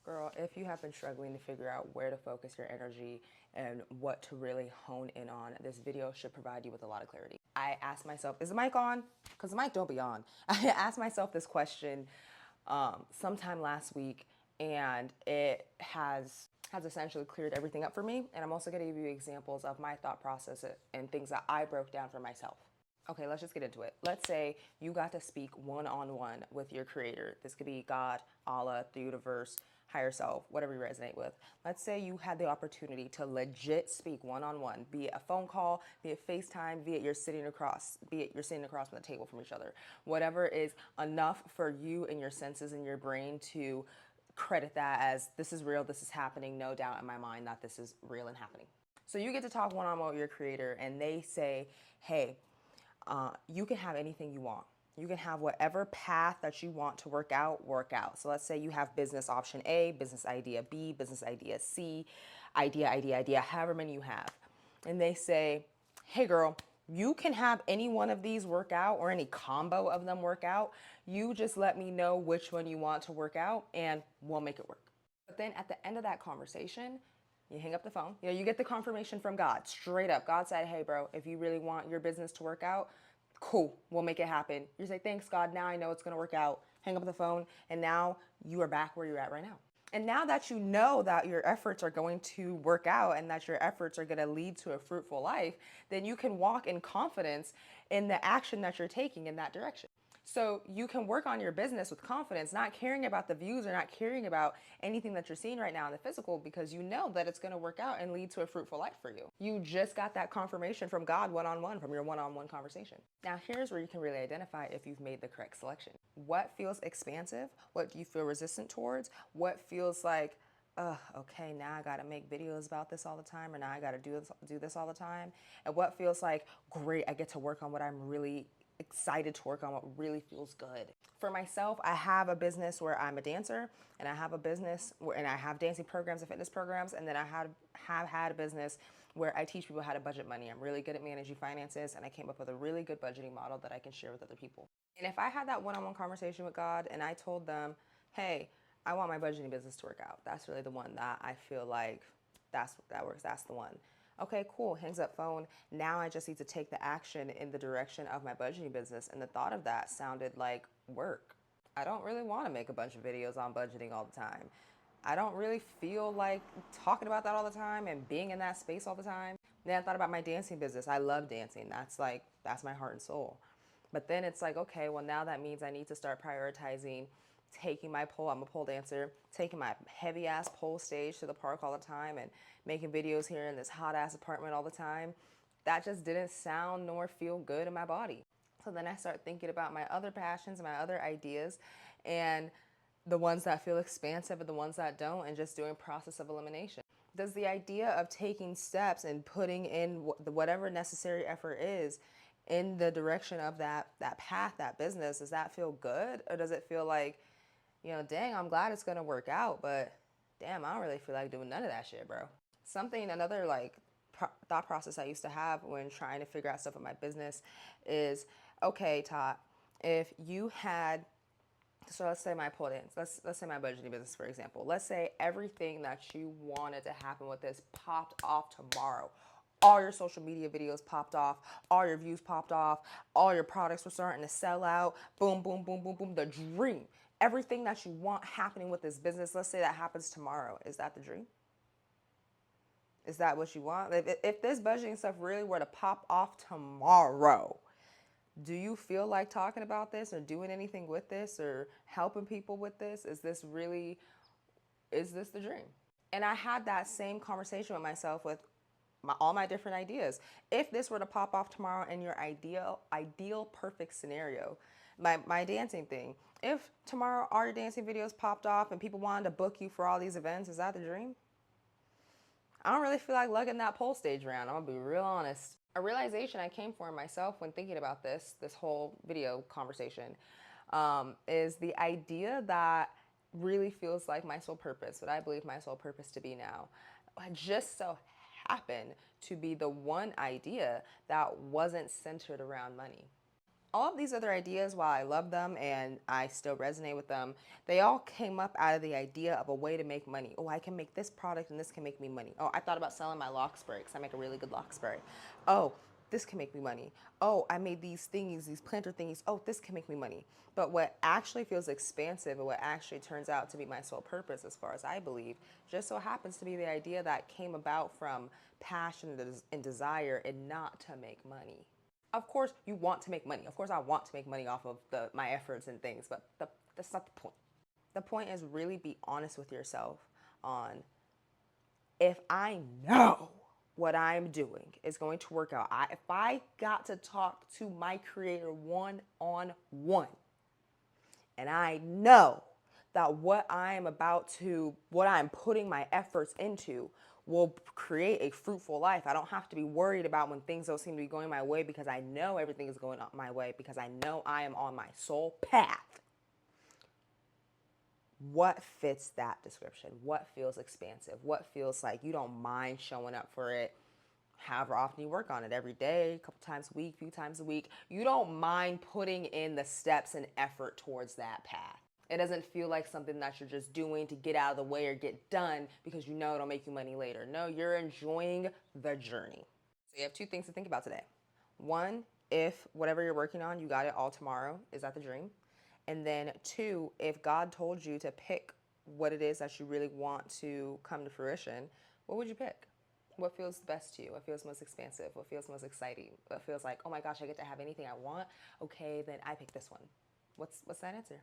Girl, if you have been struggling to figure out where to focus your energy and what to really hone in on, this video should provide you with a lot of clarity. I asked myself, is the mic on? Because the mic don't be on. I asked myself this question sometime last week, and it has essentially cleared everything up for me. And I'm also going to give you examples of my thought process and things that I broke down for myself. Okay, let's just get into it. Let's say you got to speak one-on-one with your creator. This could be God, Allah, the universe, higher self, whatever you resonate with. Let's say you had the opportunity to legit speak one-on-one, be it a phone call, be it FaceTime, be it you're sitting across from the table from each other. Whatever is enough for you and your senses and your brain to credit that as this is real, this is happening, no doubt in my mind that this is real and happening. So you get to talk one-on-one with your creator and they say, hey, you can have anything you want. You can have whatever path that you want to work out. So let's say you have business option A, business idea B, business idea C, idea, however many you have. And they say, hey girl, you can have any one of these work out or any combo of them work out. You just let me know which one you want to work out and we'll make it work. But then at the end of that conversation, you hang up the phone. You know, you get the confirmation from God, straight up. God said, hey, bro, if you really want your business to work out, cool, we'll make it happen. You say, thanks, God. Now I know it's going to work out. Hang up the phone. And now you are back where you're at right now. And now that you know that your efforts are going to work out and that your efforts are going to lead to a fruitful life, then you can walk in confidence in the action that you're taking in that direction. So you can work on your business with confidence, not caring about the views or not caring about anything that you're seeing right now in the physical, because you know that it's going to work out and lead to a fruitful life for you. You just got that confirmation from God one-on-one, from your one-on-one conversation. Now here's where you can really identify if you've made the correct selection. What feels expansive? What do you feel resistant towards? What feels like, okay, now I got to make videos about this all the time, or now I got to do this all the time? And what feels like, great, I get to work on what I'm really excited to work on, what really feels good. For myself, I have a business where I'm a dancer, and I have a business and I have dancing programs and fitness programs, and then I have had a business where I teach people how to budget money. I'm really good at managing finances, and I came up with a really good budgeting model that I can share with other people. And if I had that one-on-one conversation with God and I told them, hey, I want my budgeting business to work out, that's really the one that I feel like that works, that's the one. Okay, cool, hangs up phone. Now I just need to take the action in the direction of my budgeting business. And the thought of that sounded like work. I don't really want to make a bunch of videos on budgeting all the time. I don't really feel like talking about that all the time and being in that space all the time. Then I thought about my dancing business. I love dancing. That's my heart and soul. But then it's like, okay, well now that means I need to start prioritizing taking my pole, I'm a pole dancer, taking my heavy ass pole stage to the park all the time and making videos here in this hot ass apartment all the time. That just didn't sound nor feel good in my body. So then I start thinking about my other passions, my other ideas, and the ones that feel expansive and the ones that don't, and just doing process of elimination. Does the idea of taking steps and putting in whatever necessary effort is in the direction of that path, that business, does that feel good? Or does it feel like, you know, dang, I'm glad it's going to work out, but damn, I don't really feel like doing none of that shit, bro. Another thought process I used to have when trying to figure out stuff in my business is, okay, Todd, if you had, so let's say my pole dance, let's say my budgeting business, for example. Let's say everything that you wanted to happen with this popped off tomorrow. All your social media videos popped off, all your views popped off, all your products were starting to sell out, boom, boom, boom, boom, boom, the dream. Everything that you want happening with this business, let's say that happens tomorrow. Is that the dream? Is that what you want? If this budgeting stuff really were to pop off tomorrow, do you feel like talking about this or doing anything with this or helping people with this? Is this the dream? And I had that same conversation with myself with all my different ideas. If this were to pop off tomorrow in your ideal perfect scenario, my dancing thing, if tomorrow all your dancing videos popped off and people wanted to book you for all these events, is that the dream? I don't really feel like lugging that pole stage around. I'm gonna be real honest. A realization I came for myself when thinking about this whole video conversation, is the idea that really feels like my sole purpose, what I believe my sole purpose to be now, just so happened to be the one idea that wasn't centered around money. All of these other ideas, while I love them and I still resonate with them, they all came up out of the idea of a way to make money. Oh, I can make this product and this can make me money. Oh, I thought about selling my lock spray because I make a really good lock spray. Oh, this can make me money. Oh, I made these thingies, these planter thingies. Oh, this can make me money. But what actually feels expansive and what actually turns out to be my sole purpose, as far as I believe, just so happens to be the idea that came about from passion and desire and not to make money. Of course, you want to make money. Of course, I want to make money off of my efforts and things, but that's not the point. The point is really be honest with yourself on, if I know what I'm doing is going to work out, if I got to talk to my creator one-on-one, and I know that what I'm putting my efforts into will create a fruitful life. I don't have to be worried about when things don't seem to be going my way, because I know everything is going my way, because I know I am on my soul path. What fits that description? What feels expansive? What feels like you don't mind showing up for it however often you work on it, every day, a couple times a week, few times a week? You don't mind putting in the steps and effort towards that path. It doesn't feel like something that you're just doing to get out of the way or get done because you know it'll make you money later. No, you're enjoying the journey. So you have two things to think about today. One, if whatever you're working on, you got it all tomorrow, is that the dream? And then two, if God told you to pick what it is that you really want to come to fruition, what would you pick? What feels best to you? What feels most expansive? What feels most exciting? What feels like, oh my gosh, I get to have anything I want? Okay, then I pick this one. What's that answer?